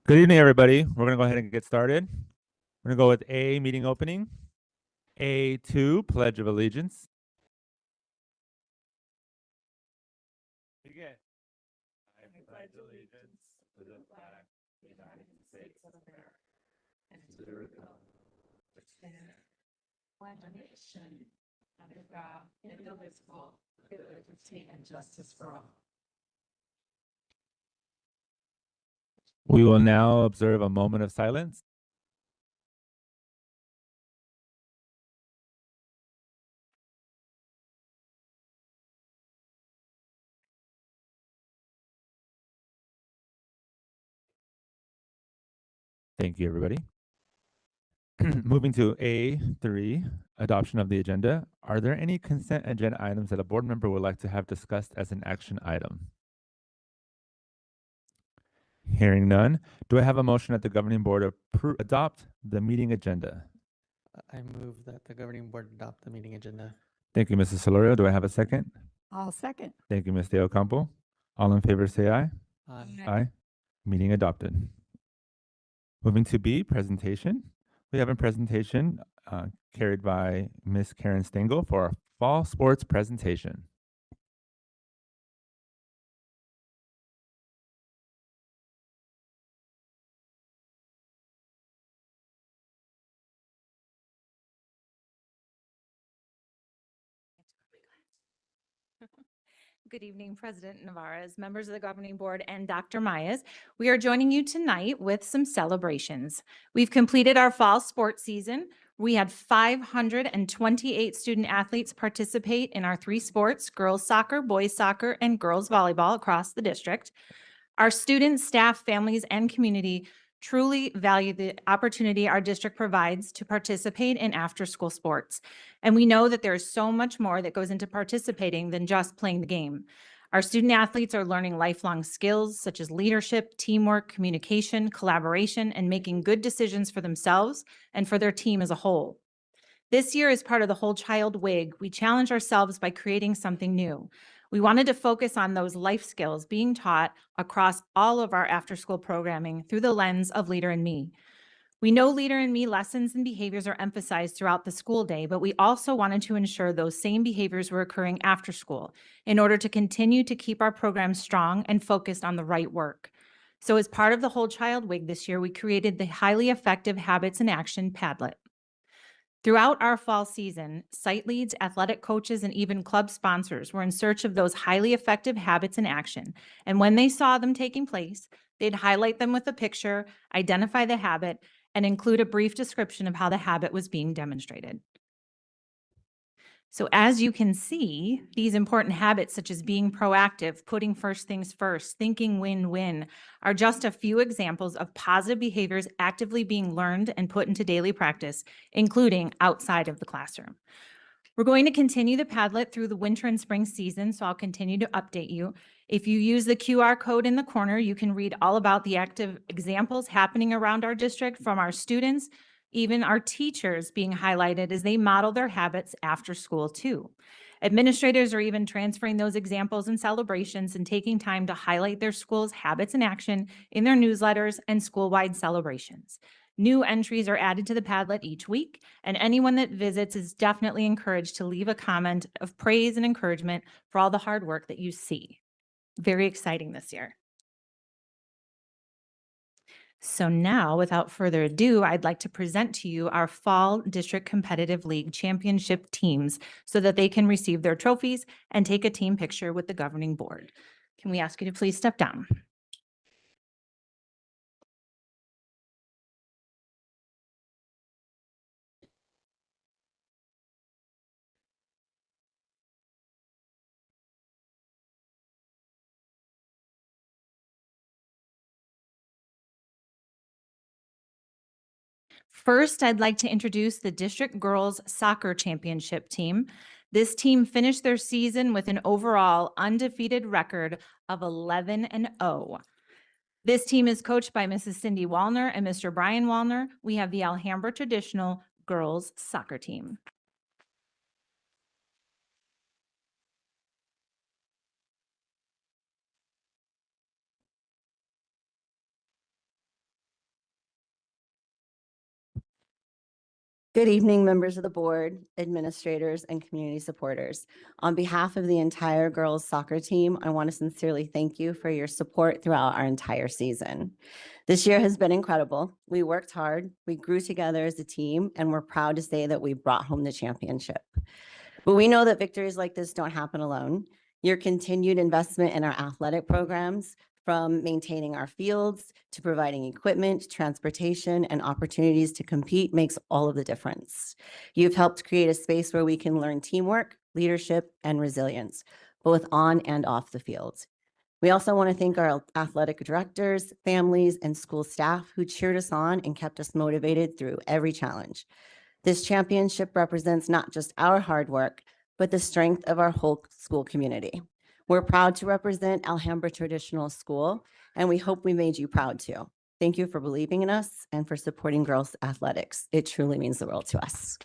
Good evening, everybody. We're going to go ahead and get started. We're going to go with A, meeting opening. A2, Pledge of Allegiance. Begin. I pledge allegiance to the flag of the United States of America and to the republic which stands one nation under God, indivisible, with liberty and justice for all. We will now observe a moment of silence. Thank you, everybody. Moving to A3, adoption of the agenda. Are there any consent agenda items that a board member would like to have discussed as an action item? Hearing none, do I have a motion that the governing board adopt the meeting agenda? I move that the governing board adopt the meeting agenda. Thank you, Mrs. Solorio. Do I have a second? I'll second. Thank you, Ms. De Ocampo. All in favor say aye. Aye. Aye. Meeting adopted. Moving to B, presentation. We have a presentation carried by Ms. Karen Stengel for our fall sports presentation. Good evening, President Navarez, members of the governing board, and Dr. Myers. We are joining you tonight with some celebrations. We've completed our fall sports season. We had 528 student athletes participate in our three sports: girls soccer, boys soccer, and girls volleyball across the district. Our students, staff, families, and community truly value the opportunity our district provides to participate in after-school sports. And we know that there is so much more that goes into participating than just playing the game. Our student athletes are learning lifelong skills such as leadership, teamwork, communication, collaboration, and making good decisions for themselves and for their team as a whole. This year, as part of the Whole Child WIG, we challenged ourselves by creating something new. We wanted to focus on those life skills being taught across all of our after-school programming through the lens of Leader in Me. We know Leader in Me lessons and behaviors are emphasized throughout the school day, but we also wanted to ensure those same behaviors were occurring after school in order to continue to keep our program strong and focused on the right work. So as part of the Whole Child WIG this year, we created the Highly Effective Habits in Action Padlet. Throughout our fall season, site leads, athletic coaches, and even club sponsors were in search of those highly effective habits in action. And when they saw them taking place, they'd highlight them with a picture, identify the habit, and include a brief description of how the habit was being demonstrated. So as you can see, these important habits such as being proactive, putting first things first, thinking win-win are just a few examples of positive behaviors actively being learned and put into daily practice, including outside of the classroom. We're going to continue the Padlet through the winter and spring season, so I'll continue to update you. If you use the QR code in the corner, you can read all about the active examples happening around our district from our students, even our teachers being highlighted as they model their habits after school too. Administrators are even transferring those examples and celebrations and taking time to highlight their school's habits in action in their newsletters and school-wide celebrations. New entries are added to the Padlet each week, and anyone that visits is definitely encouraged to leave a comment of praise and encouragement for all the hard work that you see. Very exciting this year. So now, without further ado, I'd like to present to you our Fall District Competitive League Championship teams so that they can receive their trophies and take a team picture with the governing board. Can we ask you to please step down? First, I'd like to introduce the District Girls Soccer Championship team. This team finished their season with an overall undefeated record of 11-0. This team is coached by Mrs. Cindy Wallner and Mr. Brian Wallner. We have the Alhambra Traditional Girls Soccer Team. Good evening, members of the board, administrators, and community supporters. On behalf of the entire girls soccer team, I want to sincerely thank you for your support throughout our entire season. This year has been incredible. We worked hard, we grew together as a team, and we're proud to say that we brought home the championship. But we know that victories like this don't happen alone. Your continued investment in our athletic programs, from maintaining our fields to providing equipment, transportation, and opportunities to compete, makes all of the difference. You've helped create a space where we can learn teamwork, leadership, and resilience, both on and off the field. We also want to thank our athletic directors, families, and school staff who cheered us on and kept us motivated through every challenge. This championship represents not just our hard work, but the strength of our whole school community. We're proud to represent Alhambra Traditional School, and we hope we made you proud too. Thank you for believing in us and for supporting girls athletics. It truly means the world to us.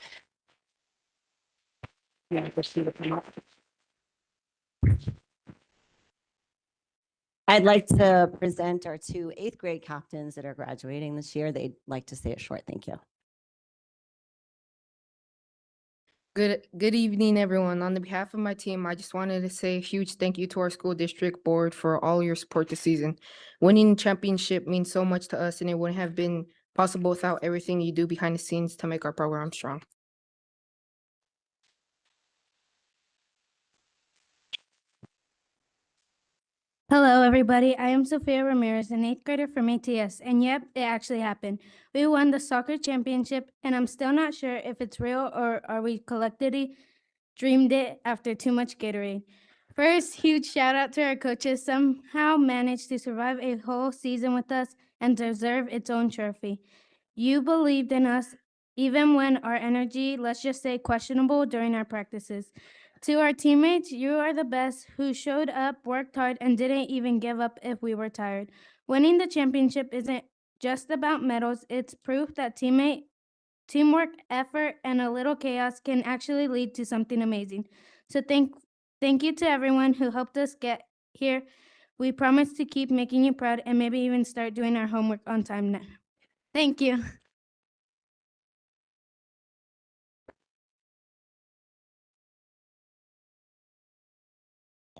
I'd like to present our two 8th grade captains that are graduating this year. They'd like to say a short thank you. Good evening, everyone. On the behalf of my team, I just wanted to say a huge thank you to our school district board for all your support this season. Winning the championship means so much to us, and it wouldn't have been possible without everything you do behind the scenes to make our program strong. Hello, everybody. I am Sophia Ramirez, an 8th grader from ATS, and yep, it actually happened. We won the soccer championship, and I'm still not sure if it's real or are we collectively dreamed it after too much Gatorade. First, huge shout out to our coaches, somehow managed to survive a whole season with us and deserve its own trophy. You believed in us even when our energy, let's just say, questionable during our practices. To our teammates, you are the best who showed up, worked hard, and didn't even give up if we were tired. Winning the championship isn't just about medals, it's proof that teamwork, effort, and a little chaos can actually lead to something amazing. So thank you to everyone who helped us get here. We promise to keep making you proud and maybe even start doing our homework on time now. Thank you.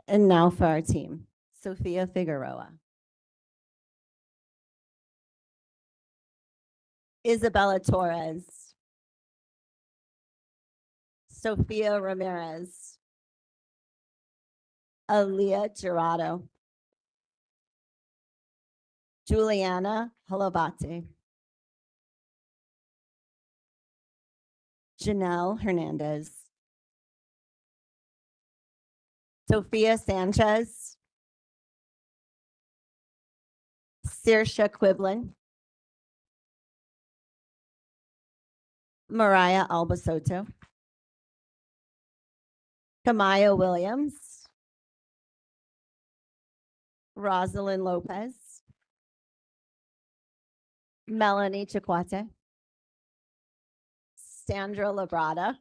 And now for our team, Sophia Figueroa, Isabella Torres, Sophia Ramirez, Aaliyah Gerardo, Juliana Halavati, Janelle Hernandez, Sophia Sanchez, Saoirse Quiblin, Mariah Albasoto, Kamaya Williams, Rosalind Lopez, Melanie Chiquate, Sandra Labrada,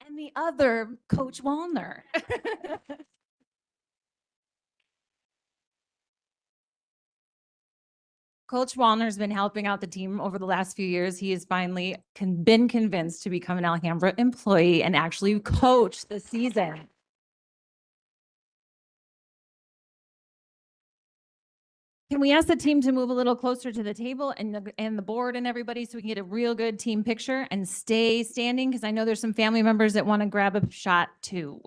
And the other, Coach Wallner. Coach Wallner's been helping out the team over the last few years. He has finally been convinced to become an Alhambra employee and actually coach the season. Can we ask the team to move a little closer to the table and the board and everybody so we can get a real good team picture and stay standing? Because I know there's some family members that want to grab a shot too.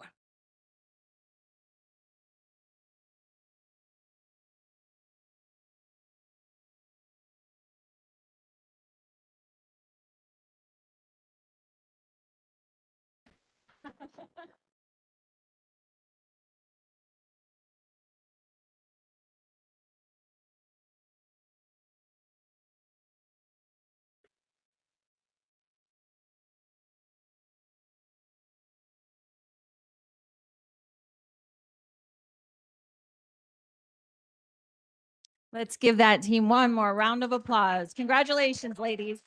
Let's give that team one more round of applause. Congratulations, ladies.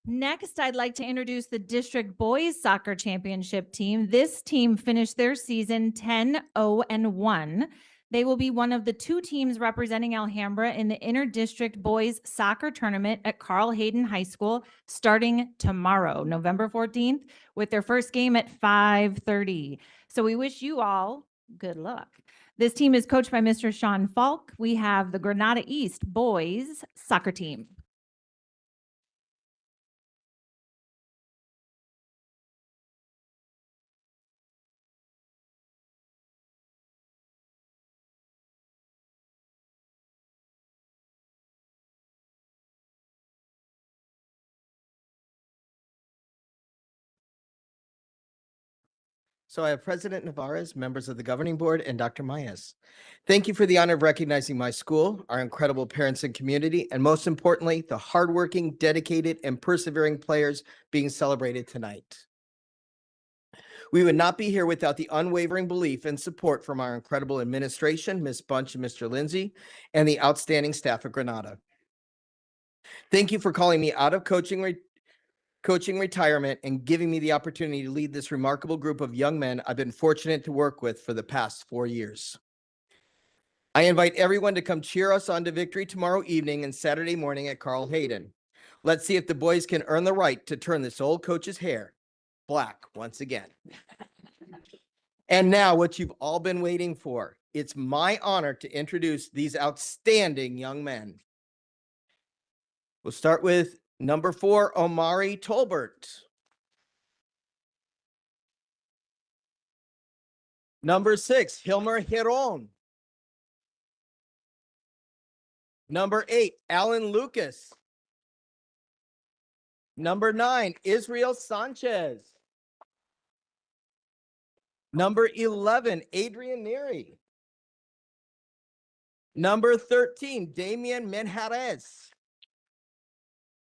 Next, I'd like to introduce the District Boys Soccer Championship team. This team finished their season 10-0-1. They will be one of the two teams representing Alhambra in the Inter-District Boys Soccer Tournament at Carl Hayden High School starting tomorrow, November 14th, with their first game at 5:30. So we wish you all good luck. This team is coached by Mr. Sean Falk. We have the Granada East Boys Soccer Team. So I have President Navarez, members of the governing board, and Dr. Mayes. Thank you for the honor of recognizing my school, our incredible parents and community, and most importantly, the hardworking, dedicated, and persevering players being celebrated tonight. We would not be here without the unwavering belief and support from our incredible administration, Ms. Bunch and Mr. Lindsay, and the outstanding staff of Granada. Thank you for calling me out of coaching retirement and giving me the opportunity to lead this remarkable group of young men I've been fortunate to work with for the past 4 years. I invite everyone to come cheer us on to victory tomorrow evening and Saturday morning at Carl Hayden. Let's see if the boys can earn the right to turn this old coach's hair black once again. And now what you've all been waiting for. It's my honor to introduce these outstanding young men. We'll start with number 4, Omari Tolbert. Number 6, Hilmer Hiron. Number 8, Alan Lucas. Number 9, Israel Sanchez. Number 11, Adrian Neary. Number 13, Damian Menjarez.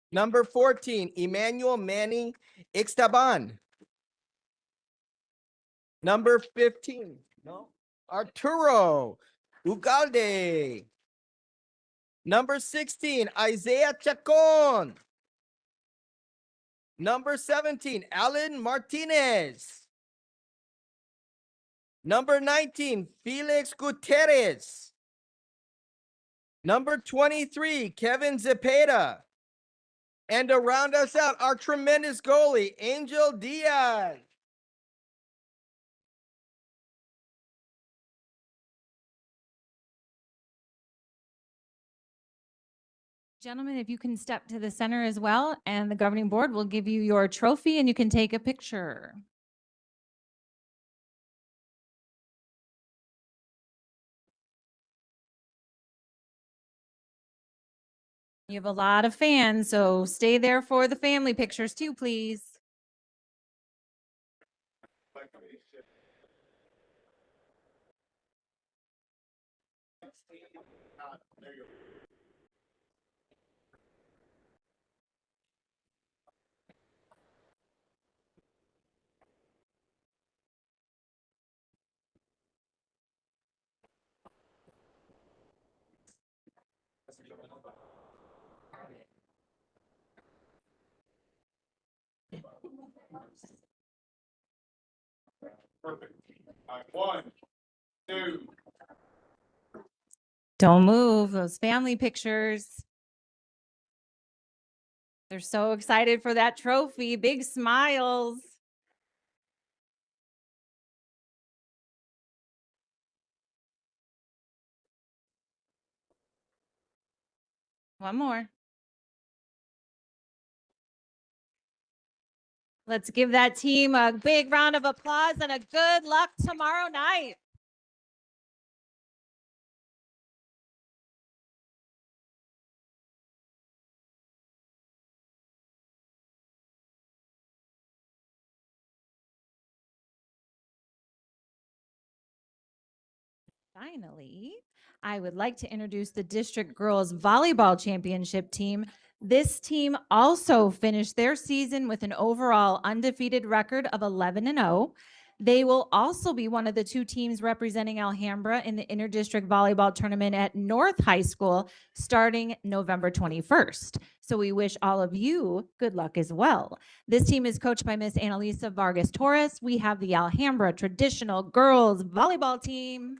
Number 14, Emmanuel Manny Ixtaban. Number 15, Arturo Ugalde. Number 16, Isaiah Chacon. Number 17, Alan Martinez. Number 19, Felix Gutierrez. Number 23, Kevin Zepeda. And to round us out, our tremendous goalie, Angel Diaz. Gentlemen, if you can step to the center as well, and the governing board will give you your trophy and you can take a picture. You have a lot of fans, so stay there for the family pictures too, please. Perfect. All right, 1, 2. Don't move, those family pictures. They're so excited for that trophy, big smiles. One more. Let's give that team a big round of applause and a good luck tomorrow night. Finally, I would like to introduce the District Girls Volleyball Championship team. This team also finished their season with an overall undefeated record of 11-0. They will also be one of the 2 teams representing Alhambra in the interdistrict volleyball tournament at North High School starting November 21st. So we wish all of you good luck as well. This team is coached by Miss Annalisa Vargas Torres. We have the Alhambra traditional girls volleyball team.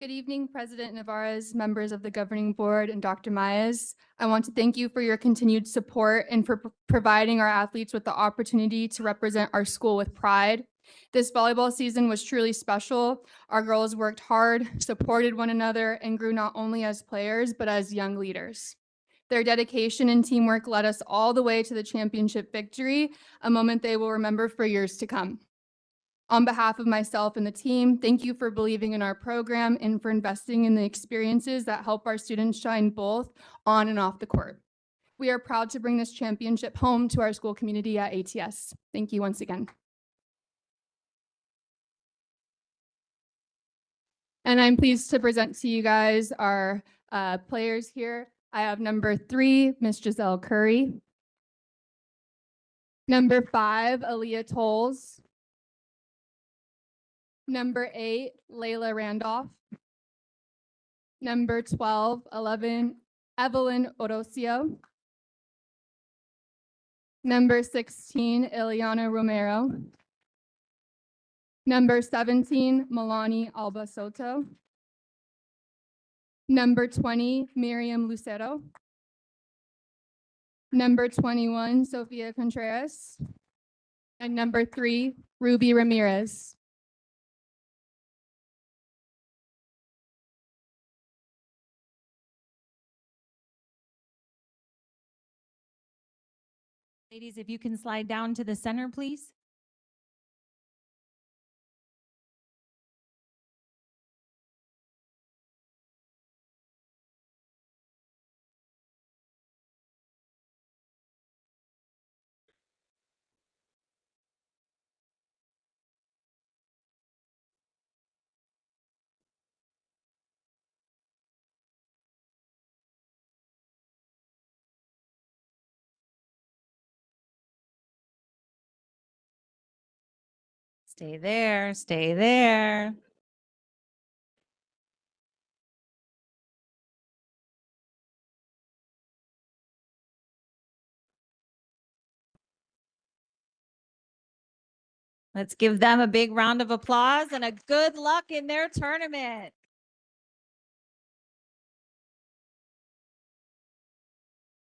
Good evening, President Navarez, members of the governing board, and Dr. Myers. I want to thank you for your continued support and for providing our athletes with the opportunity to represent our school with pride. This volleyball season was truly special. Our girls worked hard, supported one another, and grew not only as players, but as young leaders. Their dedication and teamwork led us all the way to the championship victory, a moment they will remember for years to come. On behalf of myself and the team, thank you for believing in our program and for investing in the experiences that help our students shine both on and off the court. We are proud to bring this championship home to our school community at ATS. Thank you once again. And I'm pleased to present to you guys our players here. I have number 3, Miss Giselle Curry. Number 5, Aaliyah Tolles. Number 8, Layla Randolph. Number 12, Evelyn Orocio. Number 16, Ileana Romero. Number 17, Milani Alba Soto. Number 20, Miriam Lucero. Number 21, Sofia Contreras. And number 3, Ruby Ramirez. Ladies, if you can slide down to the center, please. Stay there, stay there. Let's give them a big round of applause and a good luck in their tournament.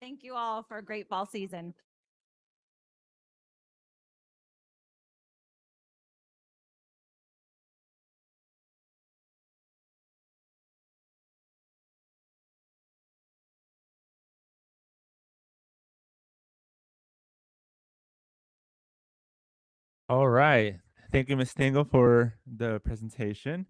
Thank you all for a great fall season. All right. Thank you, Ms. Stengel, for the presentation.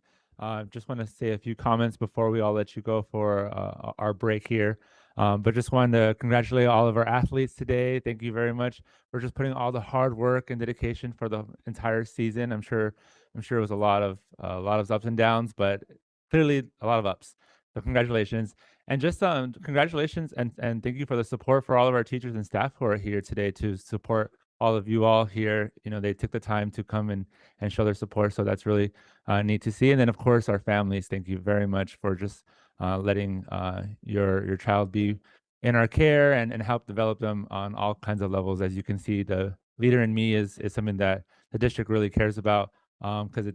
Just want to say a few comments before we all let you go for our break here. But just wanted to congratulate all of our athletes today. Thank you very much for just putting all the hard work and dedication for the entire season. I'm sure it was a lot of ups and downs, but clearly a lot of ups. So congratulations. And just congratulations and thank you for the support for all of our teachers and staff who are here today to support all of you all here. You know, they took the time to come and show their support. So that's really neat to see. And then, of course, our families, thank you very much for just letting your child be in our care and help develop them on all kinds of levels. As you can see, the leader in me is something that the district really cares about because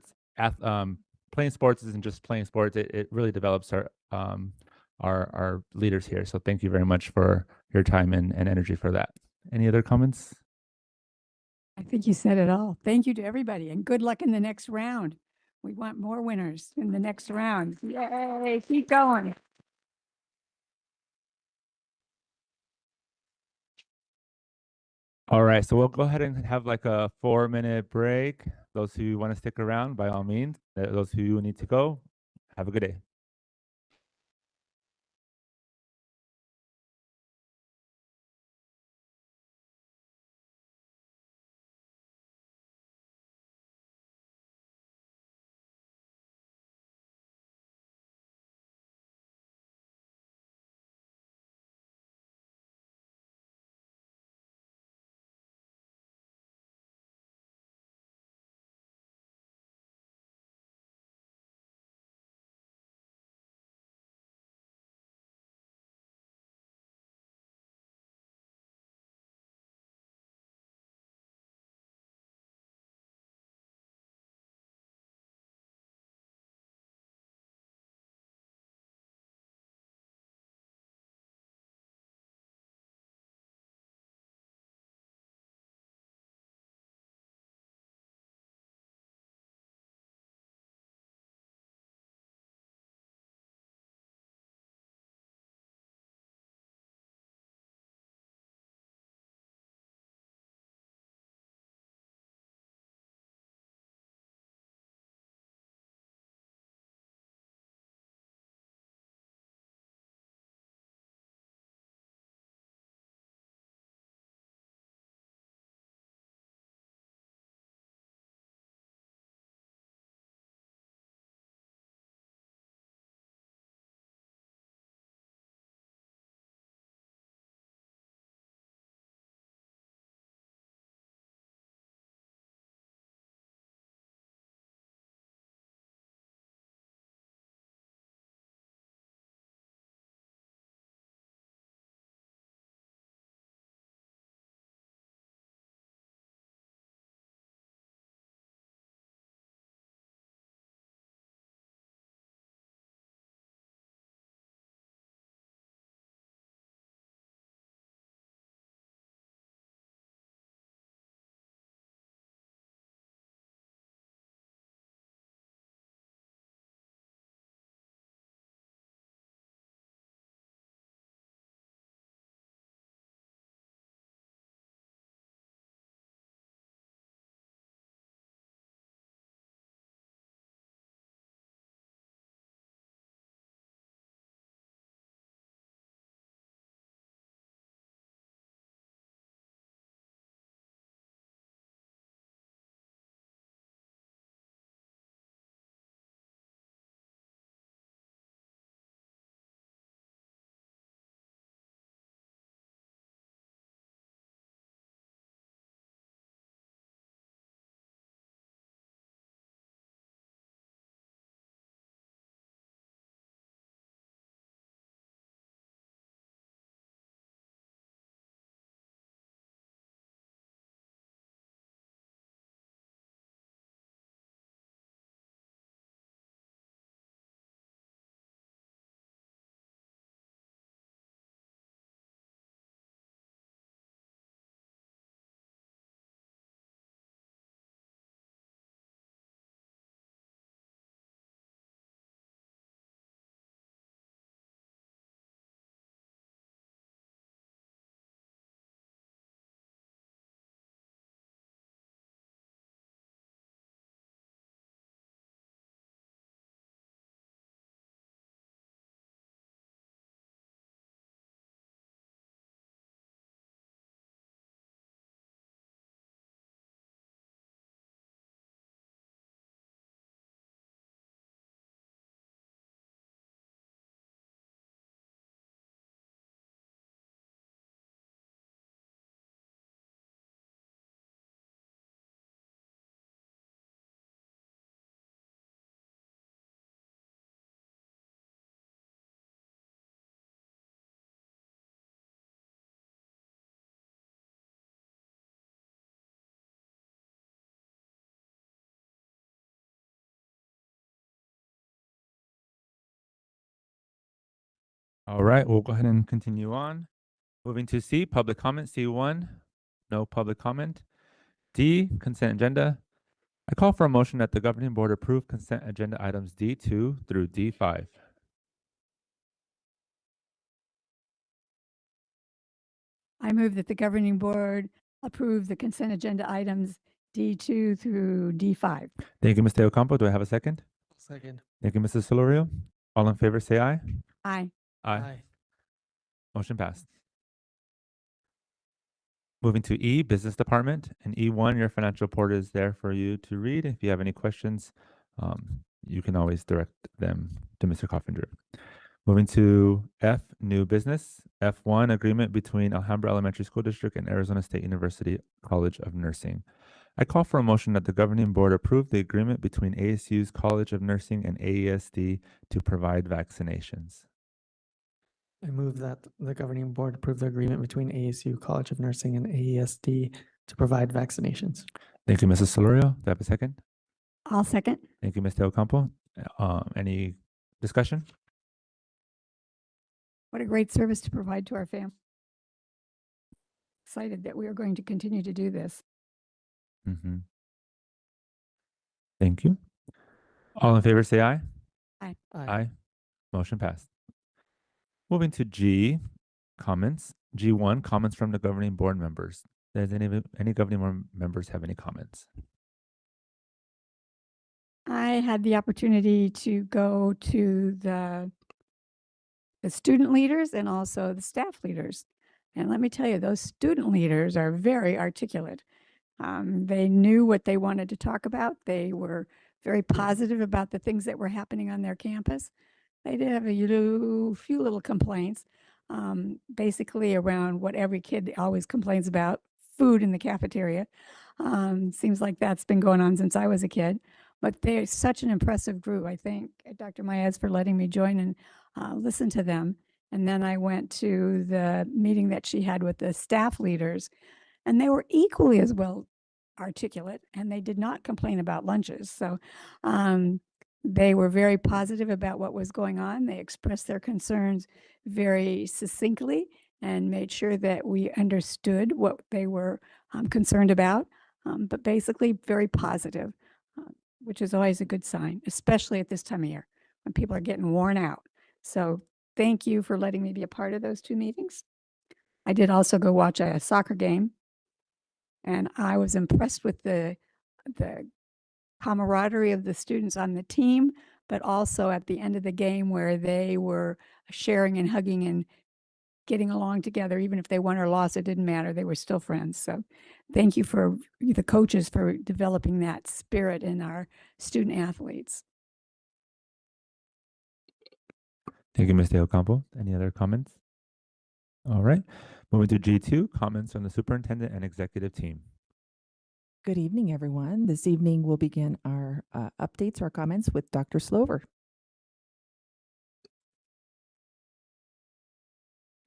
playing sports isn't just playing sports. It really develops our leaders here. So thank you very much for your time and energy for that. Any other comments? I think you said it all. Thank you to everybody and good luck in the next round. We want more winners in the next round. Yay, keep going. All right, so we'll go ahead and have like a 4-minute break. Those who want to stick around, by all means. Those who need to go, have a good day. All right, we'll go ahead and continue on. Moving to C, public comment. C1, no public comment. D, consent agenda. I call for a motion that the governing board approve consent agenda items D2 through D5. I move that the governing board approve the consent agenda items D2 through D5. Thank you, Mr. Ocampo. Do I have a second? Second. Thank you, Mrs. Solorio. All in favor, say aye. Aye. Motion passed. Moving to E, Business Department, and E1, your financial report is there for you to read. If you have any questions, you can always direct them to Mr. Coffinger. Moving to F, New Business. F1, agreement between Alhambra Elementary School District and Arizona State University College of Nursing. I call for a motion that the governing board approve the agreement between ASU's College of Nursing and AESD to provide vaccinations. I move that the governing board approve the agreement between ASU College of Nursing and AESD to provide vaccinations. Thank you, Mrs. Solorio. Do I have a second? I'll second. Thank you, Mr. Ocampo. Any discussion? What a great service to provide to our family. Excited that we are going to continue to do this. Mm-hmm. Thank you. All in favor, say aye. Aye. Motion passed. Moving to G, comments. G1, comments from the governing board members. Does any governing board members have any comments? I had the opportunity to go to the student leaders and also the staff leaders. And let me tell you, those student leaders are very articulate. They knew what they wanted to talk about. They were very positive about the things that were happening on their campus. They did have a few little complaints, basically around what every kid always complains about, food in the cafeteria. Seems like that's been going on since I was a kid. But they're such an impressive group. I thank Dr. Maez for letting me join and listen to them. And then I went to the meeting that she had with the staff leaders, and they were equally as well articulate, and they did not complain about lunches. So they were very positive about what was going on. They expressed their concerns very succinctly and made sure that we understood what they were concerned about, but basically very positive, which is always a good sign, especially at this time of year when people are getting worn out. So thank you for letting me be a part of those two meetings. I did also go watch a soccer game, and I was impressed with the camaraderie of the students on the team, but also at the end of the game where they were sharing and hugging and getting along together. Even if they won or lost, it didn't matter. They were still friends. So thank you for the coaches for developing that spirit in our student athletes. Thank you, Mr. Ocampo. Any other comments? All right. Moving to G2, comments from the superintendent and executive team. Good evening, everyone. This evening we'll begin our updates or comments with Dr. Slover.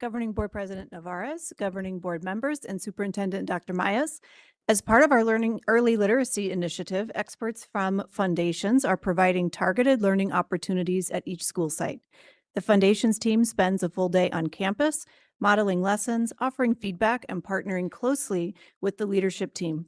Governing Board President Navarez, Governing Board members, and Superintendent Dr. Mayas. As part of our Learning Early Literacy Initiative, experts from foundations are providing targeted learning opportunities at each school site. The foundations team spends a full day on campus, modeling lessons, offering feedback, and partnering closely with the leadership team.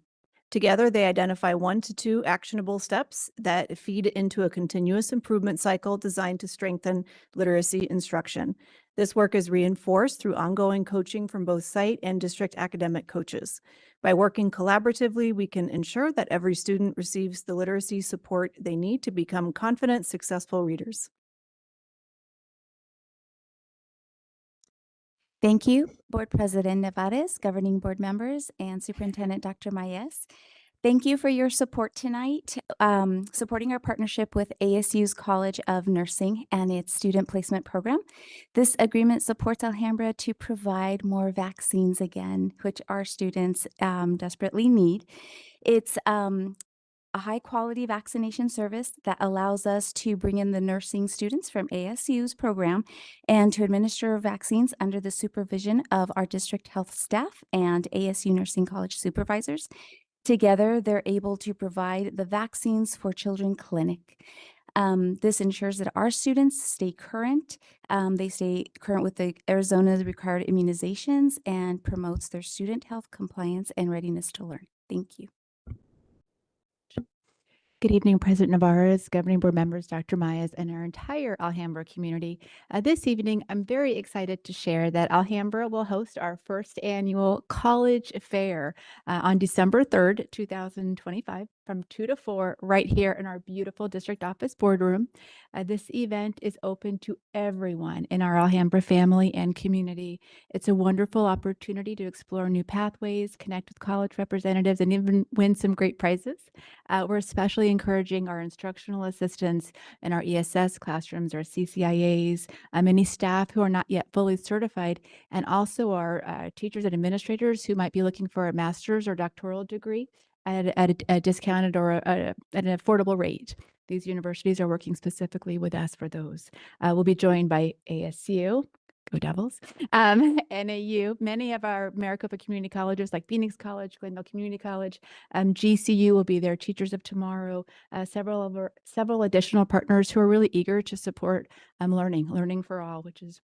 Together, they identify 1 to 2 actionable steps that feed into a continuous improvement cycle designed to strengthen literacy instruction. This work is reinforced through ongoing coaching from both site and district academic coaches. By working collaboratively, we can ensure that every student receives the literacy support they need to become confident, successful readers. Thank you, Board President Nevares, Governing Board members, and Superintendent Dr. Mayes. Thank you for your support tonight, supporting our partnership with ASU's College of Nursing and its student placement program. This agreement supports Alhambra to provide more vaccines again, which our students desperately need. It's a high-quality vaccination service that allows us to bring in the nursing students from ASU's program and to administer vaccines under the supervision of our district health staff and ASU Nursing College supervisors. Together, they're able to provide the Vaccines for Children clinic. This ensures that our students stay current. They stay current with the Arizona's required immunizations and promotes their student health, compliance, and readiness to learn. Thank you. Good evening, President Navarez, Governing Board members, Dr. Myers, and our entire Alhambra community. This evening, I'm very excited to share that Alhambra will host our first annual college fair on December 3rd, 2025, from 2 to 4, right here in our beautiful district office boardroom. This event is open to everyone in our Alhambra family and community. It's a wonderful opportunity to explore new pathways, connect with college representatives, and even win some great prizes. We're especially encouraging our instructional assistants in our ESS classrooms, our CCIAs, any staff who are not yet fully certified, and also our teachers and administrators who might be looking for a master's or doctoral degree at a discounted or at an affordable rate. These universities are working specifically with us for those. We'll be joined by ASU, go Devils, NAU, many of our Maricopa community colleges like Phoenix College, Glendale Community College, GCU will be there, Teachers of Tomorrow, several additional partners who are really eager to support learning for all, which is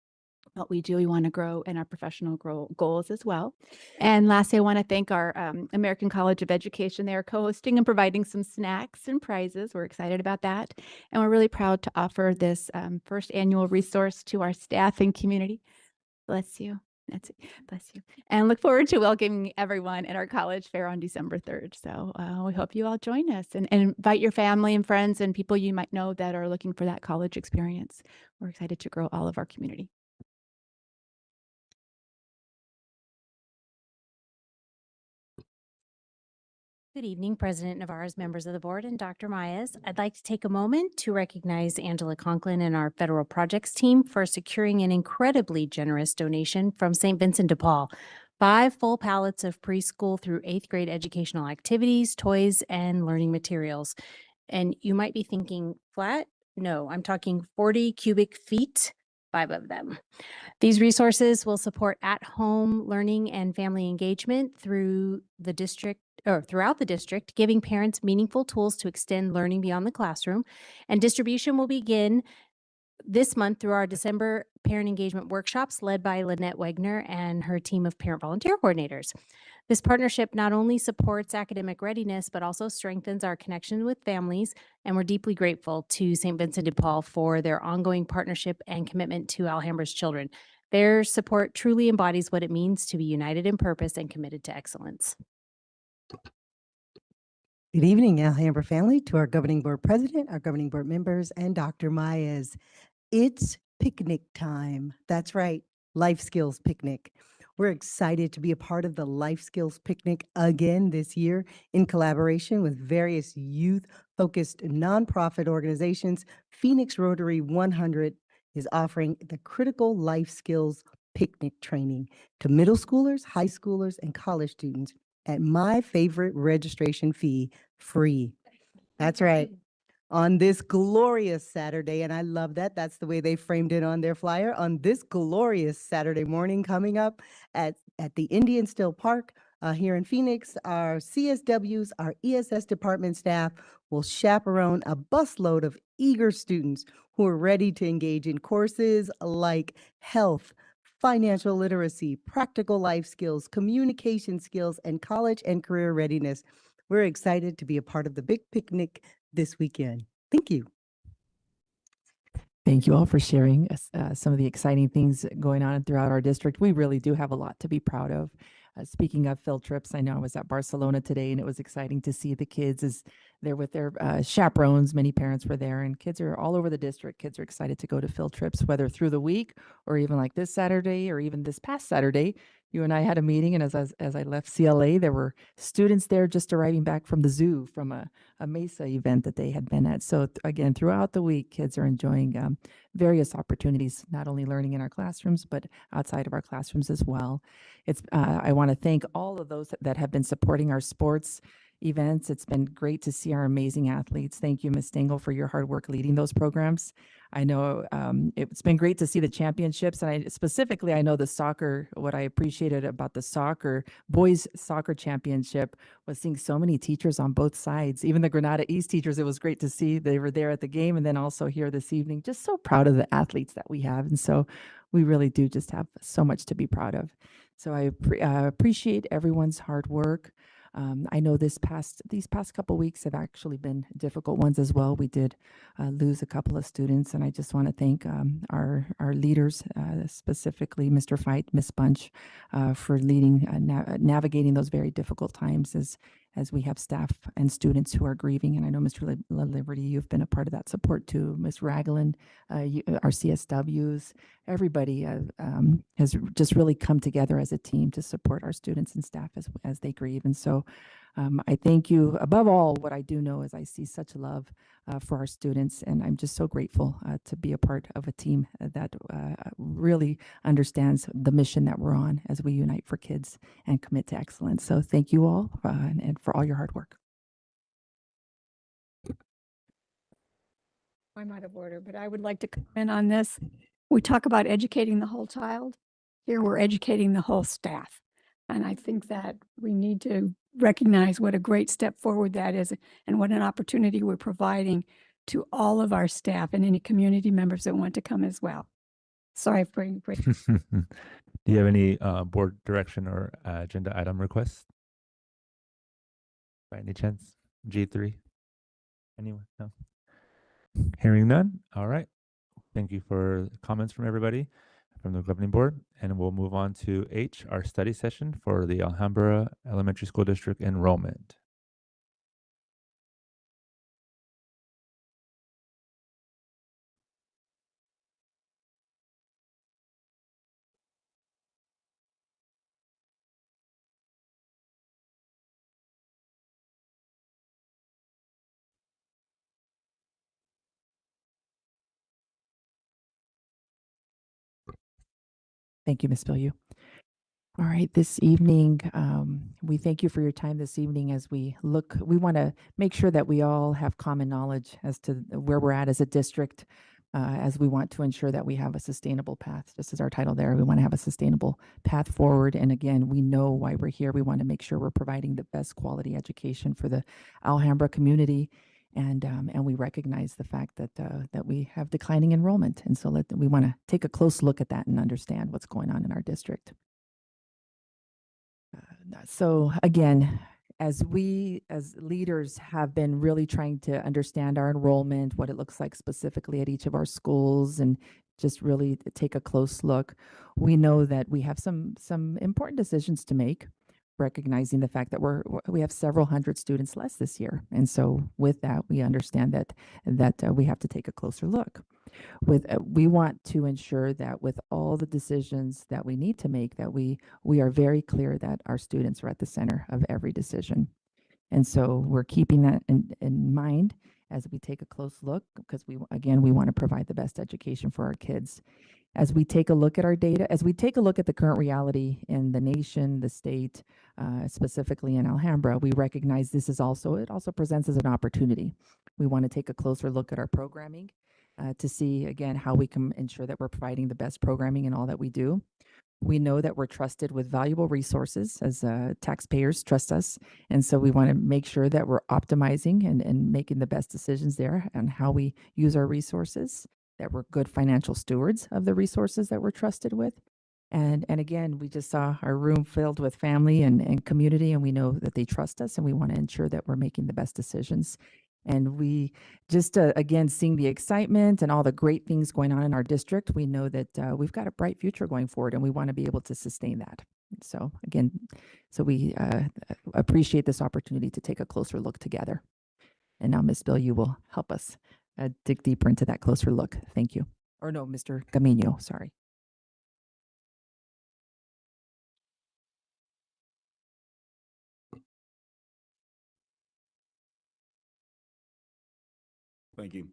what we do. We want to grow in our professional goals as well. And lastly, I want to thank our American College of Education. They are co-hosting and providing some snacks and prizes. We're excited about that. And we're really proud to offer this first annual resource to our staff and community. Bless you. That's it. Bless you. And look forward to welcoming everyone at our college fair on December 3rd. So we hope you all join us and invite your family and friends and people you might know that are looking for that college experience. We're excited to grow all of our community. Good evening, President Navarez, members of the board, and Dr. Myers. I'd like to take a moment to recognize Angela Conklin and our federal projects team for securing an incredibly generous donation from St. Vincent de Paul. 5 full pallets of preschool through 8th grade educational activities, toys, and learning materials. And you might be thinking, flat? No, I'm talking 40 cubic feet, 5 of them. These resources will support at-home learning and family engagement throughout the district, giving parents meaningful tools to extend learning beyond the classroom. And distribution will begin this month through our December parent engagement workshops led by Lynette Wegner and her team of parent volunteer coordinators. This partnership not only supports academic readiness, but also strengthens our connection with families, and we're deeply grateful to St. Vincent de Paul for their ongoing partnership and commitment to Alhambra's children. Their support truly embodies what it means to be united in purpose and committed to excellence. Good evening, Alhambra family, to our governing board president, our governing board members, and Dr. Myers. It's picnic time. That's right, Life Skills Picnic. We're excited to be a part of the Life Skills Picnic again this year in collaboration with various youth-focused nonprofit organizations. Phoenix Rotary 100 is offering the Critical Life Skills Picnic training to middle schoolers, high schoolers, and college students at my favorite registration fee, free. That's right. On this glorious Saturday, and I love that. That's the way they framed it on their flyer. On this glorious Saturday morning coming up at the Indian Still Park here in Phoenix, our CSWs, our ESS department staff will chaperone a busload of eager students who are ready to engage in courses like health, financial literacy, practical life skills, communication skills, and college and career readiness. We're excited to be a part of the big picnic this weekend. Thank you. Thank you all for sharing some of the exciting things going on throughout our district. We really do have a lot to be proud of. Speaking of field trips, I know I was at Barcelona today, and it was exciting to see the kids as they're with their chaperones. Many parents were there, and kids are all over the district. Kids are excited to go to field trips, whether through the week or even like this Saturday or even this past Saturday. You and I had a meeting, and as I left CLA, there were students there just arriving back from the zoo from a Mesa event that they had been at. So again, throughout the week, kids are enjoying various opportunities, not only learning in our classrooms, but outside of our classrooms as well. I want to thank all of those that have been supporting our sports events. It's been great to see our amazing athletes. Thank you, Ms. Stengel, for your hard work leading those programs. I know it's been great to see the championships, and I know the soccer. What I appreciated about the boys soccer championship was seeing so many teachers on both sides. Even the Granada East teachers, it was great to see they were there at the game, and then also here this evening. Just so proud of the athletes that we have, and so we really do just have so much to be proud of. So I appreciate everyone's hard work. I know these past couple weeks have actually been difficult ones as well. We did lose a couple of students, and I just want to thank our leaders, specifically Mr. Fight, Ms. Bunch, for leading, navigating those very difficult times as we have staff and students who are grieving. And I know Mr. Liberty, you've been a part of that support too. Ms. Ragland, our CSWs, everybody has just really come together as a team to support our students and staff as they grieve. And so I thank you. Above all, what I do know is I see such love for our students, and I'm just so grateful to be a part of a team that really understands the mission that we're on as we unite for kids and commit to excellence. So thank you all and for all your hard work. I'm out of order, but I would like to comment on this. We talk about educating the whole child. Here we're educating the whole staff. And I think that we need to recognize what a great step forward that is and what an opportunity we're providing to all of our staff and any community members that want to come as well. Sorry for Do you have any board direction or agenda item requests? By any chance? G3? Anyone? No? Hearing none? All right. Thank you for comments from everybody from the governing board. And we'll move on to H, our study session for the Alhambra Elementary School District enrollment. Thank you, Ms. Bilyeu. All right, this evening, we thank you for your time this evening as we want to make sure that we all have common knowledge as to where we're at as a district, as we want to ensure that we have a sustainable path, just as our title there, we want to have a sustainable path forward. And again, we know why we're here. We want to make sure we're providing the best quality education for the Alhambra community. And we recognize the fact that we have declining enrollment. And so we want to take a close look at that and understand what's going on in our district. So again, as we as leaders have been really trying to understand our enrollment, what it looks like specifically at each of our schools, and just really take a close look, we know that we have some important decisions to make, recognizing the fact that we have several hundred students less this year. And so with that, we understand that we have to take a closer look. We want to ensure that with all the decisions that we need to make, that we are very clear that our students are at the center of every decision. And so we're keeping that in mind as we take a close look, because we want to provide the best education for our kids. As we take a look at our data, as we take a look at the current reality in the nation, the state, specifically in Alhambra, we recognize it also presents as an opportunity. We want to take a closer look at our programming to see, again, how we can ensure that we're providing the best programming in all that we do. We know that we're trusted with valuable resources as taxpayers trust us. And so we want to make sure that we're optimizing and making the best decisions there on how we use our resources, that we're good financial stewards of the resources that we're trusted with. And again, we just saw our room filled with family and community, and we know that they trust us, and we want to ensure that we're making the best decisions. And we just, again, seeing the excitement and all the great things going on in our district, we know that we've got a bright future going forward, and we want to be able to sustain that. So again, we appreciate this opportunity to take a closer look together. And now, Ms. Bill, you will help us dig deeper into that closer look. Thank you. Or no, Mr. Camino, sorry. Thank you.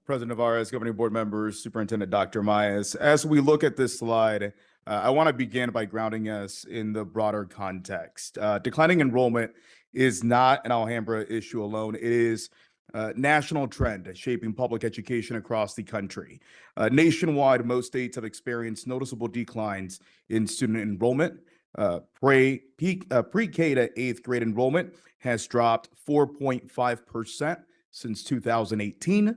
President Navarez, governing board members, Superintendent Dr. Myers. As we look at this slide, I want to begin by grounding us in the broader context. Declining enrollment is not an Alhambra issue alone. It is a national trend shaping public education across the country. Nationwide, most states have experienced noticeable declines in student enrollment. Pre-K to eighth grade enrollment has dropped 4.5% since 2018,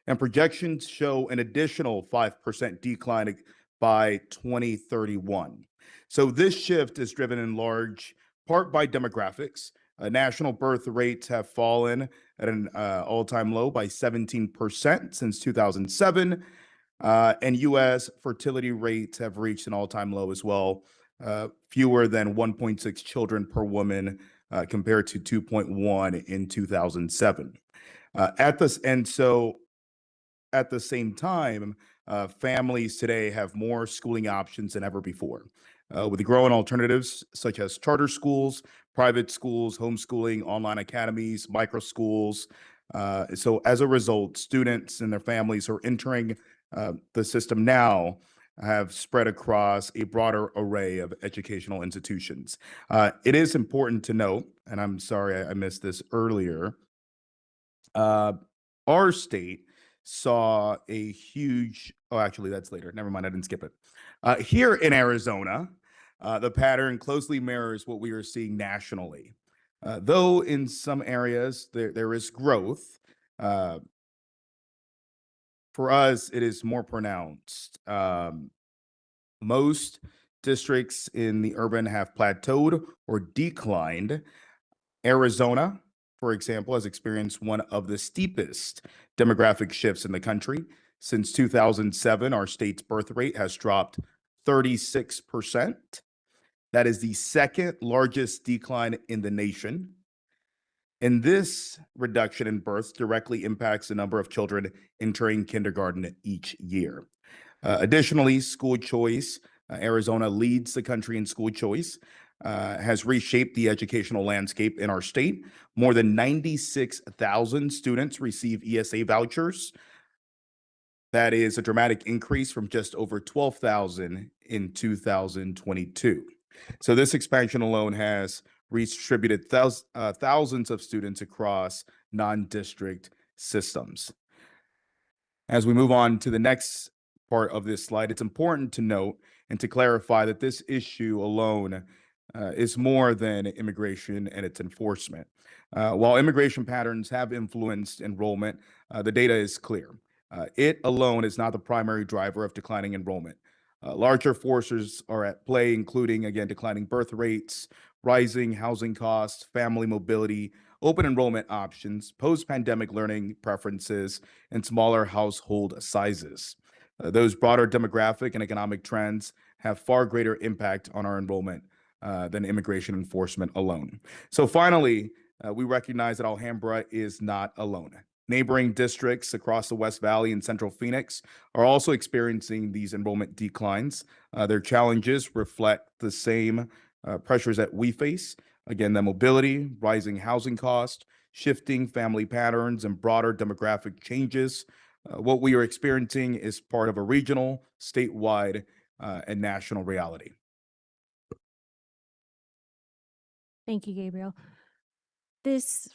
and projections show an additional 5% decline by 2031. So this shift is driven in large part by demographics. National birth rates have fallen at an all-time low by 17% since 2007, and U.S. fertility rates have reached an all-time low as well, fewer than 1.6 children per woman compared to 2.1 in 2007. At the same time, families today have more schooling options than ever before. With the growing alternatives such as charter schools, private schools, homeschooling, online academies, micro schools. So as a result, students and their families who are entering the system now have spread across a broader array of educational institutions. It is important to note, and I'm sorry I missed this earlier, our state saw a huge, oh, actually, that's later. Never mind, I didn't skip it. Here in Arizona, the pattern closely mirrors what we are seeing nationally. Though in some areas there is growth, for us, it is more pronounced. Most districts in the urban have plateaued or declined. Arizona, for example, has experienced one of the steepest demographic shifts in the country. Since 2007, our state's birth rate has dropped 36%. That is the second largest decline in the nation. And this reduction in births directly impacts the number of children entering kindergarten each year. Additionally, school choice, Arizona leads the country in school choice, has reshaped the educational landscape in our state. More than 96,000 students receive ESA vouchers. That is a dramatic increase from just over 12,000 in 2022. So this expansion alone has redistributed thousands of students across non-district systems. As we move on to the next part of this slide, it's important to note and to clarify that this issue alone is more than immigration and its enforcement. While immigration patterns have influenced enrollment, the data is clear. It alone is not the primary driver of declining enrollment. Larger forces are at play, including, again, declining birth rates, rising housing costs, family mobility, open enrollment options, post-pandemic learning preferences, and smaller household sizes. Those broader demographic and economic trends have far greater impact on our enrollment than immigration enforcement alone. So finally, we recognize that Alhambra is not alone. Neighboring districts across the West Valley and Central Phoenix are also experiencing these enrollment declines. Their challenges reflect the same pressures that we face. Again, the mobility, rising housing costs, shifting family patterns, and broader demographic changes. What we are experiencing is part of a regional, statewide, and national reality. Thank you, Gabriel. This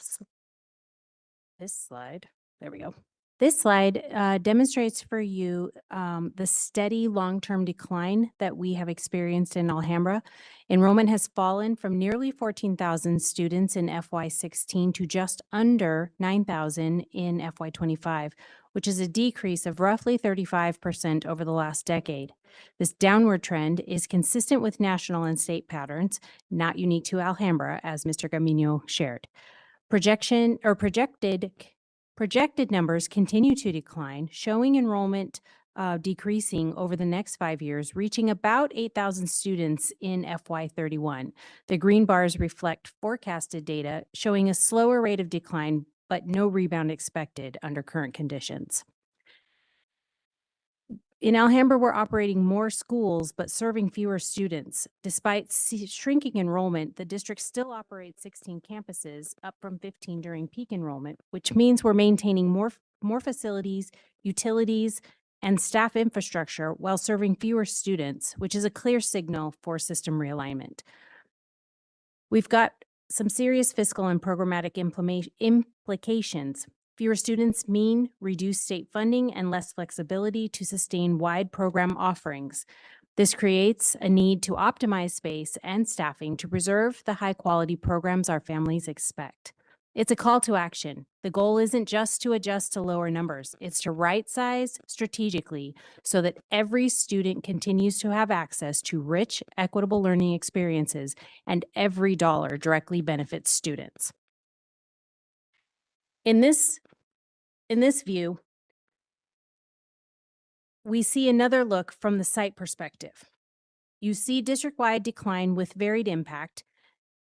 slide, there we go. This slide demonstrates for you the steady long-term decline that we have experienced in Alhambra. Enrollment has fallen from nearly 14,000 students in FY16 to just under 9,000 in FY25, which is a decrease of roughly 35% over the last decade. This downward trend is consistent with national and state patterns, not unique to Alhambra, as Mr. Gamino shared. Projected numbers continue to decline, showing enrollment decreasing over the next 5 years, reaching about 8,000 students in FY31. The green bars reflect forecasted data showing a slower rate of decline, but no rebound expected under current conditions. In Alhambra, we're operating more schools, but serving fewer students. Despite shrinking enrollment, the district still operates 16 campuses, up from 15 during peak enrollment, which means we're maintaining more facilities, utilities, and staff infrastructure while serving fewer students, which is a clear signal for system realignment. We've got some serious fiscal and programmatic implications. Fewer students mean reduced state funding and less flexibility to sustain wide program offerings. This creates a need to optimize space and staffing to preserve the high-quality programs our families expect. It's a call to action. The goal isn't just to adjust to lower numbers, it's to right-size strategically so that every student continues to have access to rich, equitable learning experiences, and every dollar directly benefits students. In this view, we see another look from the site perspective. You see district-wide decline with varied impact.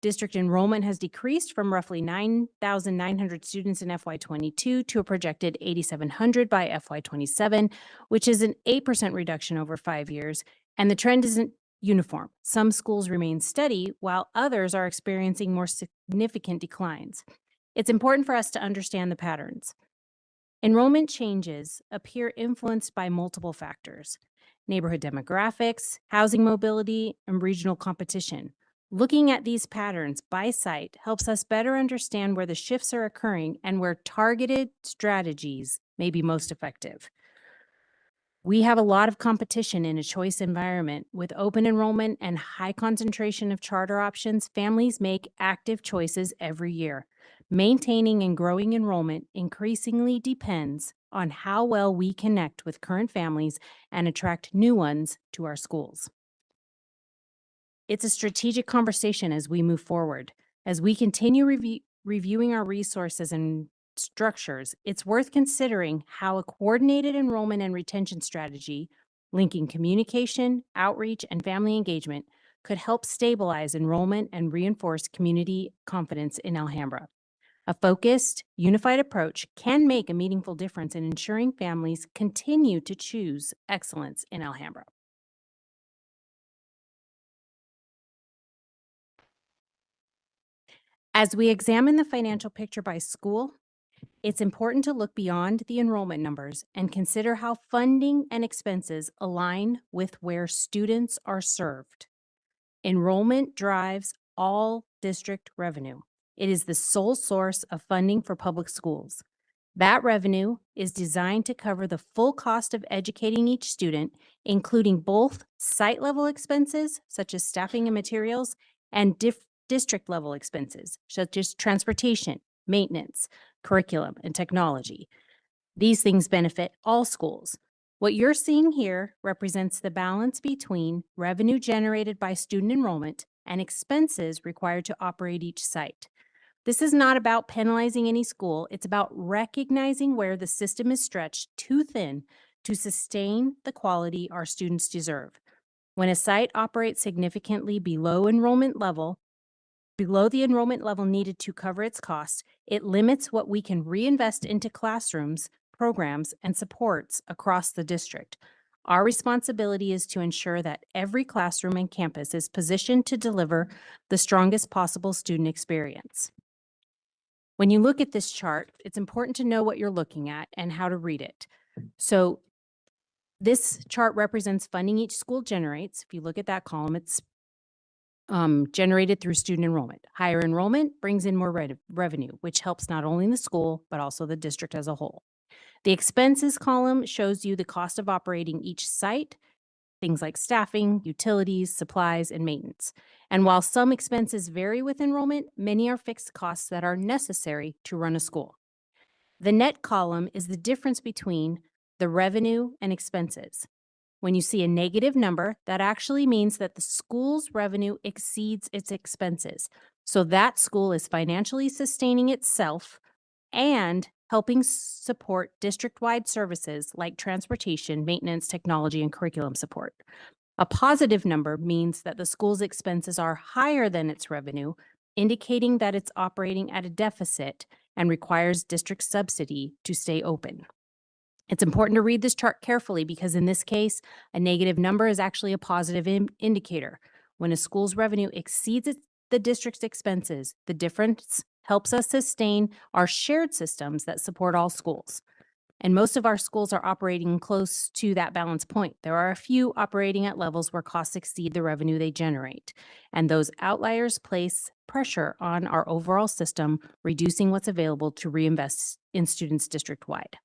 District enrollment has decreased from roughly 9,900 students in FY22 to a projected 8,700 by FY27, which is an 8% reduction over 5 years, and the trend isn't uniform. Some schools remain steady, while others are experiencing more significant declines. It's important for us to understand the patterns. Enrollment changes appear influenced by multiple factors: neighborhood demographics, housing mobility, and regional competition. Looking at these patterns by site helps us better understand where the shifts are occurring and where targeted strategies may be most effective. We have a lot of competition in a choice environment. With open enrollment and high concentration of charter options, families make active choices every year. Maintaining and growing enrollment increasingly depends on how well we connect with current families and attract new ones to our schools. It's a strategic conversation as we move forward. As we continue reviewing our resources and structures, it's worth considering how a coordinated enrollment and retention strategy, linking communication, outreach, and family engagement, could help stabilize enrollment and reinforce community confidence in Alhambra. A focused, unified approach can make a meaningful difference in ensuring families continue to choose excellence in Alhambra. As we examine the financial picture by school, it's important to look beyond the enrollment numbers and consider how funding and expenses align with where students are served. Enrollment drives all district revenue. It is the sole source of funding for public schools. That revenue is designed to cover the full cost of educating each student, including both site-level expenses, such as staffing and materials, and district-level expenses, such as transportation, maintenance, curriculum, and technology. These things benefit all schools. What you're seeing here represents the balance between revenue generated by student enrollment and expenses required to operate each site. This is not about penalizing any school. It's about recognizing where the system is stretched too thin to sustain the quality our students deserve. When a site operates significantly below the enrollment level needed to cover its costs, it limits what we can reinvest into classrooms, programs, and supports across the district. Our responsibility is to ensure that every classroom and campus is positioned to deliver the strongest possible student experience. When you look at this chart, it's important to know what you're looking at and how to read it. So this chart represents funding each school generates. If you look at that column, it's generated through student enrollment. Higher enrollment brings in more revenue, which helps not only the school, but also the district as a whole. The expenses column shows you the cost of operating each site, things like staffing, utilities, supplies, and maintenance. And while some expenses vary with enrollment, many are fixed costs that are necessary to run a school. The net column is the difference between the revenue and expenses. When you see a negative number, that actually means that the school's revenue exceeds its expenses. So that school is financially sustaining itself and helping support district-wide services like transportation, maintenance, technology, and curriculum support. A positive number means that the school's expenses are higher than its revenue, indicating that it's operating at a deficit and requires district subsidy to stay open. It's important to read this chart carefully because in this case, a negative number is actually a positive indicator. When a school's revenue exceeds the district's expenses, the difference helps us sustain our shared systems that support all schools. And most of our schools are operating close to that balance point. There are a few operating at levels where costs exceed the revenue they generate. And those outliers place pressure on our overall system, reducing what's available to reinvest in students district-wide.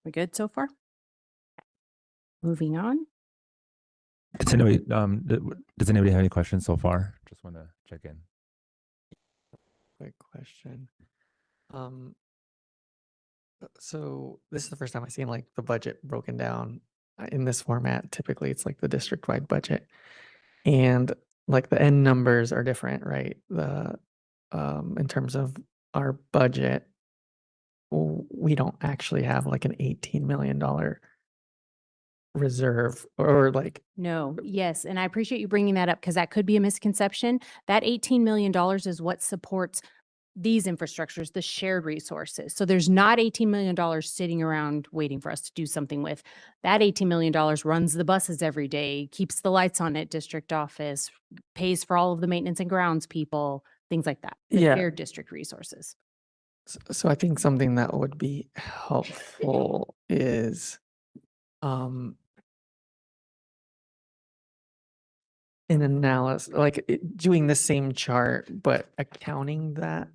We good so far? Moving on. Does anybody have any questions so far? Just want to check in. Quick question. So this is the first time I've seen like the budget broken down in this format. Typically it's like the district-wide budget, and like the end numbers are different, right? In terms of our budget, we don't actually have like an $18 million reserve or like. No, yes, and I appreciate you bringing that up because that could be a misconception. That $18 million is what supports these infrastructures, the shared resources. So there's not $18 million sitting around waiting for us to do something with. That $18 million runs the buses every day, keeps the lights on at district office, pays for all of the maintenance and grounds people, things like that. The Yeah. shared district resources. So I think something that would be helpful is an analysis, like doing the same chart, but accounting that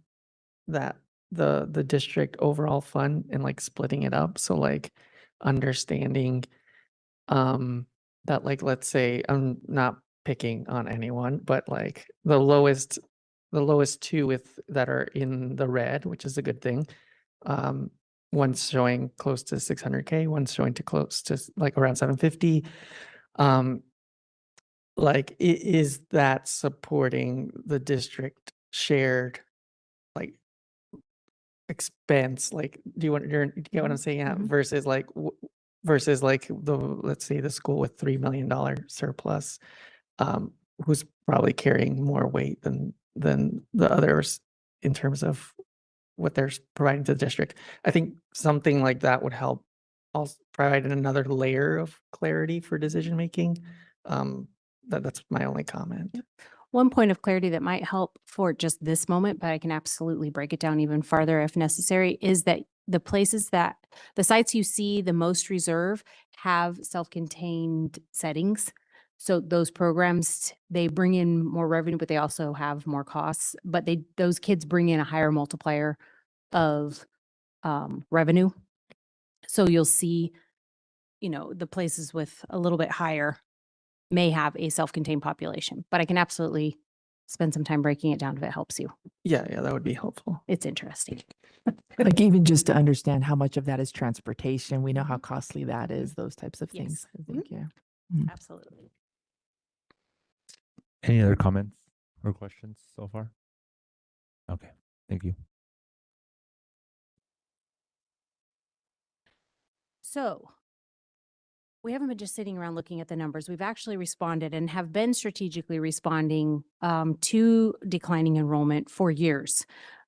the district overall fund and like splitting it up. So like understanding that like, let's say, I'm not picking on anyone, but like the lowest two that are in the red, which is a good thing. One's showing close to 600K, one's showing to close to like around 750. Like is that supporting the district shared like expense? Like do you get what I'm saying? Yeah. Versus like let's say the school with $3 million surplus, who's probably carrying more weight than the others in terms of what they're providing to the district. I think something like that would help also provide another layer of clarity for decision making. That's my only comment. Yep. One point of clarity that might help for just this moment, but I can absolutely break it down even farther if necessary, is that the sites you see the most reserve have self-contained settings. So those programs, they bring in more revenue, but they also have more costs, but those kids bring in a higher multiplier of revenue. So you'll see, the places with a little bit higher may have a self-contained population, but I can absolutely spend some time breaking it down if it helps you. Yeah, that would be helpful. It's interesting. Like even just to understand how much of that is transportation, we know how costly that is, those types of things. Yes. I think, yeah. Absolutely. Any other comments or questions so far? Okay, thank you. So we haven't been just sitting around looking at the numbers. We've actually responded and have been strategically responding to declining enrollment for years.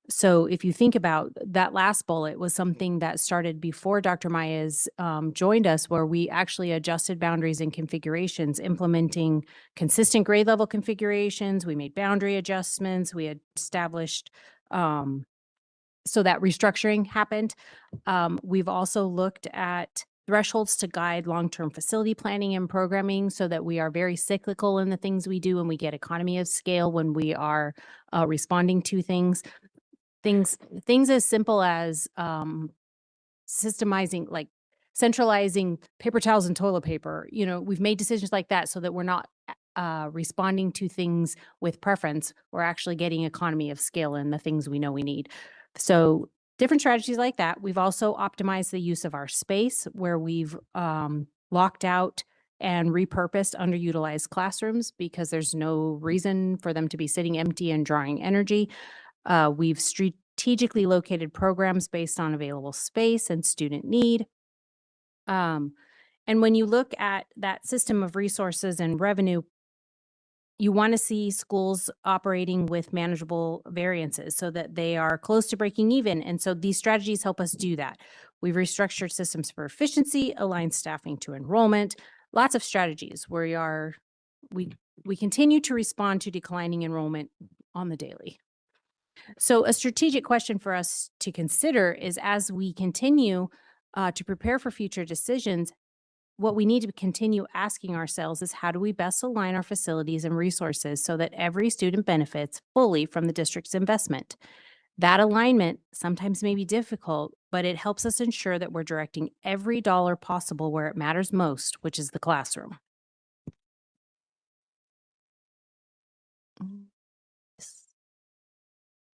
So if you think about that last bullet was something that started before Dr. Myers joined us, where we actually adjusted boundaries and configurations, implementing consistent grade level configurations. We made boundary adjustments. We had established so that restructuring happened. We've also looked at thresholds to guide long-term facility planning and programming so that we are very cyclical in the things we do and we get economy of scale when we are responding to things. Things as simple as systemizing, like centralizing paper towels and toilet paper. We've made decisions like that so that we're not responding to things with preference. We're actually getting economy of scale in the things we know we need. So different strategies like that. We've also optimized the use of our space where we've locked out and repurposed underutilized classrooms because there's no reason for them to be sitting empty and drawing energy. We've strategically located programs based on available space and student need. And when you look at that system of resources and revenue, you want to see schools operating with manageable variances so that they are close to breaking even. And so these strategies help us do that. We've restructured systems for efficiency, aligned staffing to enrollment, lots of strategies where we continue to respond to declining enrollment on the daily. So a strategic question for us to consider is, as we continue to prepare for future decisions, what we need to continue asking ourselves is, how do we best align our facilities and resources so that every student benefits fully from the district's investment? That alignment sometimes may be difficult, but it helps us ensure that we're directing every dollar possible where it matters most, which is the classroom. Yes.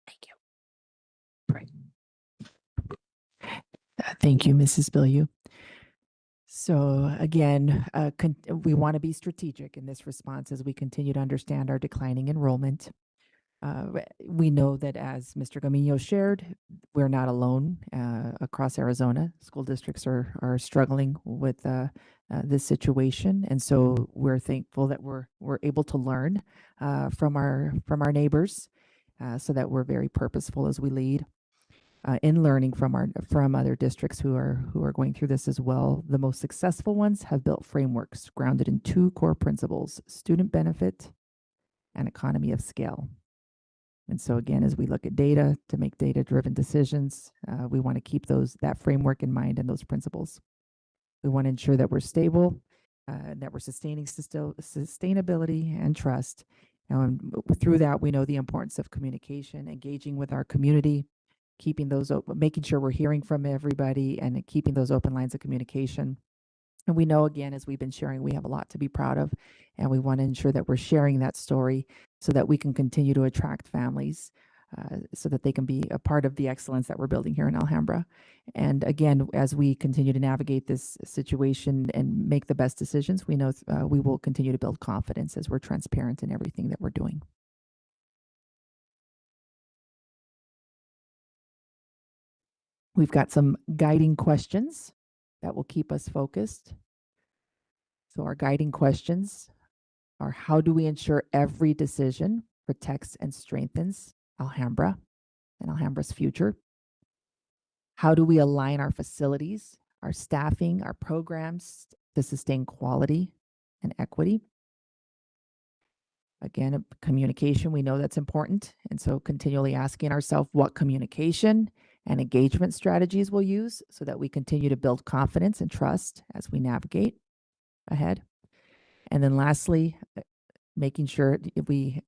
Thank you. Right. Thank you, Mrs. Bilyeu. So again, we want to be strategic in this response as we continue to understand our declining enrollment. We know that, as Mr. Gamino shared, we're not alone across Arizona. School districts are struggling with this situation, and so we're thankful that we're able to learn from our neighbors, so that we're very purposeful as we lead in learning from other districts who are going through this as well. The most successful ones have built frameworks grounded in two core principles: student benefit and economy of scale. And so again, as we look at data to make data-driven decisions, we want to keep that framework in mind and those principles. We want to ensure that we're stable, that we're sustaining sustainability and trust. And through that, we know the importance of communication, engaging with our community, keeping those open, making sure we're hearing from everybody, and keeping those open lines of communication. And we know, again, as we've been sharing, we have a lot to be proud of, and we want to ensure that we're sharing that story so that we can continue to attract families, so that they can be a part of the excellence that we're building here in Alhambra. And again, as we continue to navigate this situation and make the best decisions, we know we will continue to build confidence as we're transparent in everything that we're doing. We've got some guiding questions that will keep us focused. So our guiding questions are: how do we ensure every decision protects and strengthens Alhambra and Alhambra's future? How do we align our facilities, our staffing, our programs to sustain quality and equity? Again, communication, we know that's important. And so continually asking ourselves what communication and engagement strategies we'll use so that we continue to build confidence and trust as we navigate ahead. And then lastly, making sure we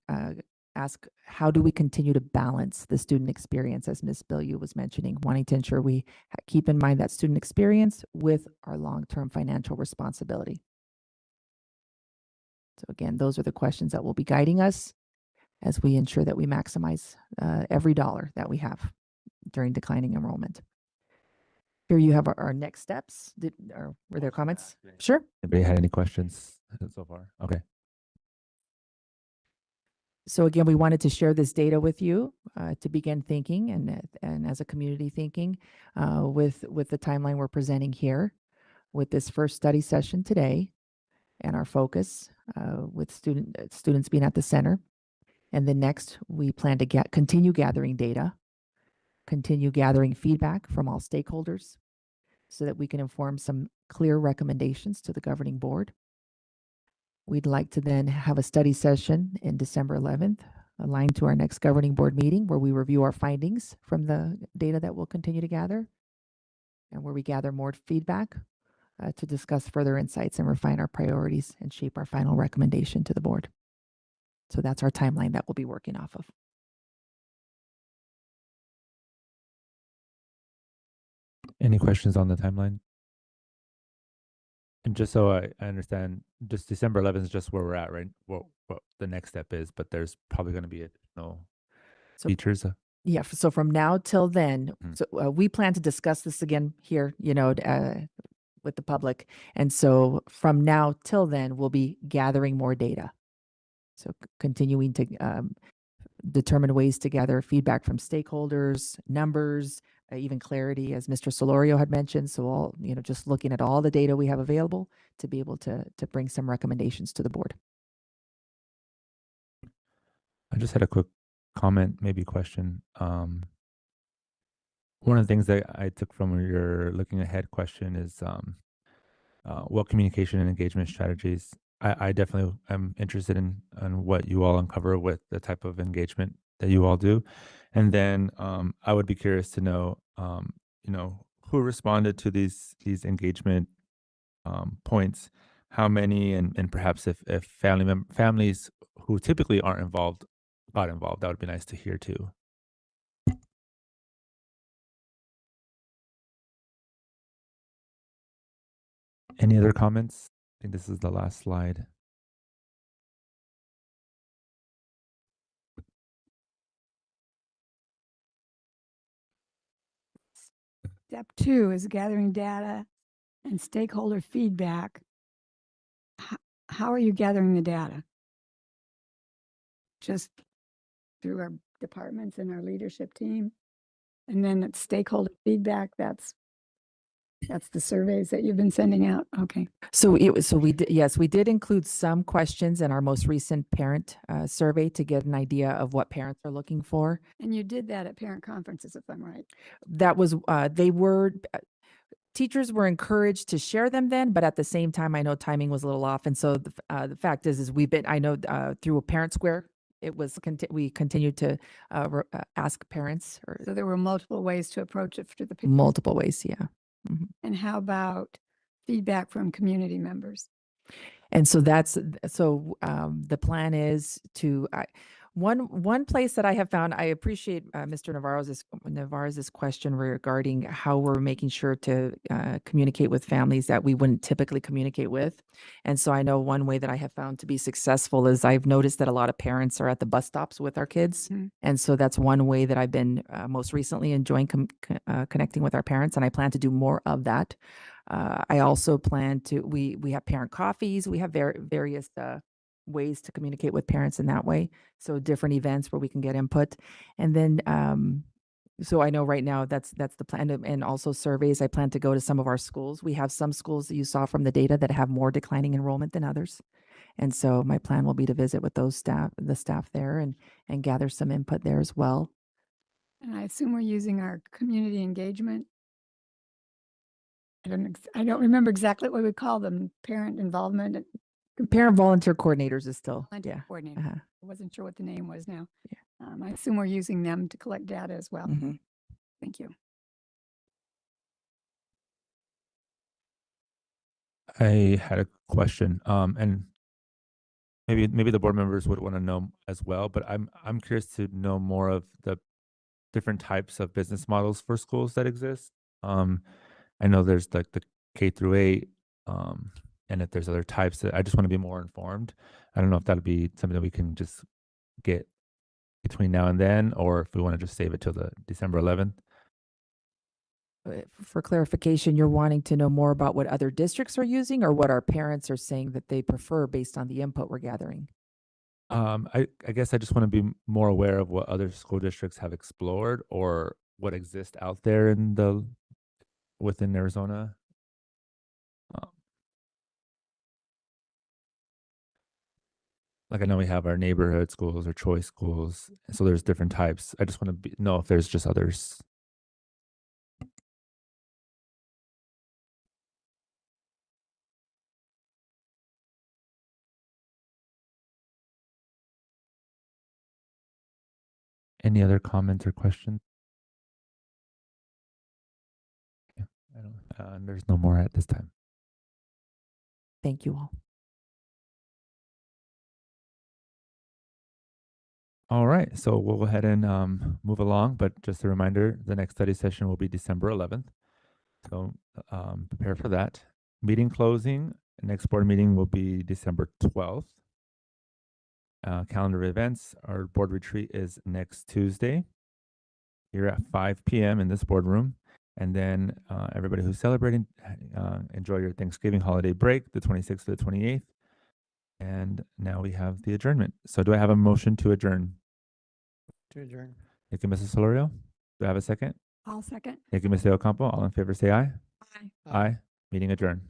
ask, how do we continue to balance the student experience, as Ms. Bilyeu was mentioning, wanting to ensure we keep in mind that student experience with our long-term financial responsibility. So again, those are the questions that will be guiding us as we ensure that we maximize every dollar that we have during declining enrollment. Here you have our next steps. Were there comments? Sure. Anybody had any questions so far? Okay. So again, we wanted to share this data with you to begin thinking and as a community thinking with the timeline we're presenting here, with this first study session today and our focus with students being at the center. And then next, we plan to continue gathering data, continue gathering feedback from all stakeholders so that we can inform some clear recommendations to the governing board. We'd like to then have a study session in December 11th, aligned to our next governing board meeting, where we review our findings from the data that we'll continue to gather, and where we gather more feedback to discuss further insights and refine our priorities and shape our final recommendation to the board. So that's our timeline that we'll be working off of. Any questions on the timeline? And just so I understand, just December 11th is just where we're at, right? What the next step is, but there's probably going to be additional features. Yeah. So from now till then, so we plan to discuss this again here, with the public. And so from now till then, we'll be gathering more data. So continuing to determine ways to gather feedback from stakeholders, numbers, even clarity, as Mr. Solorio had mentioned. So all, just looking at all the data we have available to be able to bring some recommendations to the board. I just had a quick comment, maybe question. One of the things that I took from your looking ahead question is what communication and engagement strategies. I definitely am interested in what you all uncover with the type of engagement that you all do. And then I would be curious to know, who responded to these engagement points, how many, and perhaps if families who typically aren't involved got involved. That would be nice to hear too. Any other comments? I think this is the last slide. Step 2 is gathering data and stakeholder feedback. How are you gathering the data? Just through our departments and our leadership team? And then it's stakeholder feedback, that's the surveys that you've been sending out? Okay. So we did, yes, we did include some questions in our most recent parent survey to get an idea of what parents are looking for. And you did that at parent conferences, if I'm right. That was, teachers were encouraged to share them then, but at the same time, I know timing was a little off. And so the fact is through a parent square, it was, we continued to ask parents. So there were multiple ways to approach it to the people. Multiple ways, yeah. Mhm. And how about feedback from community members? And so the plan is to, one place that I have found, I appreciate Mr. Navarro's question regarding how we're making sure to communicate with families that we wouldn't typically communicate with. And so I know one way that I have found to be successful is I've noticed that a lot of parents are at the bus stops with our kids. Mhm. And so that's one way that I've been most recently enjoying connecting with our parents, and I plan to do more of that. I also plan to, we have parent coffees, we have various ways to communicate with parents in that way. So different events where we can get input. And then, so I know right now that's the plan, and also surveys. I plan to go to some of our schools. We have some schools that you saw from the data that have more declining enrollment than others. And so my plan will be to visit with the staff there and gather some input there as well. And I assume we're using our community engagement. I don't remember exactly what we call them, parent involvement. Parent volunteer coordinators is still, Volunteer yeah. coordinator. Uh-huh. I wasn't sure what the name was now. I assume we're using them to collect data as well. Mhm. Thank you. I had a question, and maybe the board members would want to know as well, but I'm curious to know more of the different types of business models for schools that exist. I know there's like the K-8, and if there's other types, that I just want to be more informed. I don't know if that'd be something that we can just get between now and then, or if we want to just save it till the December 11th. For clarification, you're wanting to know more about what other districts are using or what our parents are saying that they prefer based on the input we're gathering? I guess I just want to be more aware of what other school districts have explored or what exists out there within Arizona. Like I know we have our neighborhood schools or choice schools, so there's different types. I just want to know if there's just others. Any other comments or questions? Okay, there's no more at this time. Thank you all. All right, so we'll go ahead and move along, but just a reminder, the next study session will be December 11th. So prepare for that. Meeting closing, next board meeting will be December 12th. Calendar events, our board retreat is next Tuesday here at 5 p.m. in this boardroom. And then everybody who's celebrating, enjoy your Thanksgiving holiday break, the 26th to the 28th. And now we have the adjournment. So do I have a motion to adjourn? To adjourn. Thank you, Mrs. Solorio. Do I have a second? I'll second. Thank you, Ms. Ocampo. All in favor, say aye. Aye. Aye. Meeting adjourned.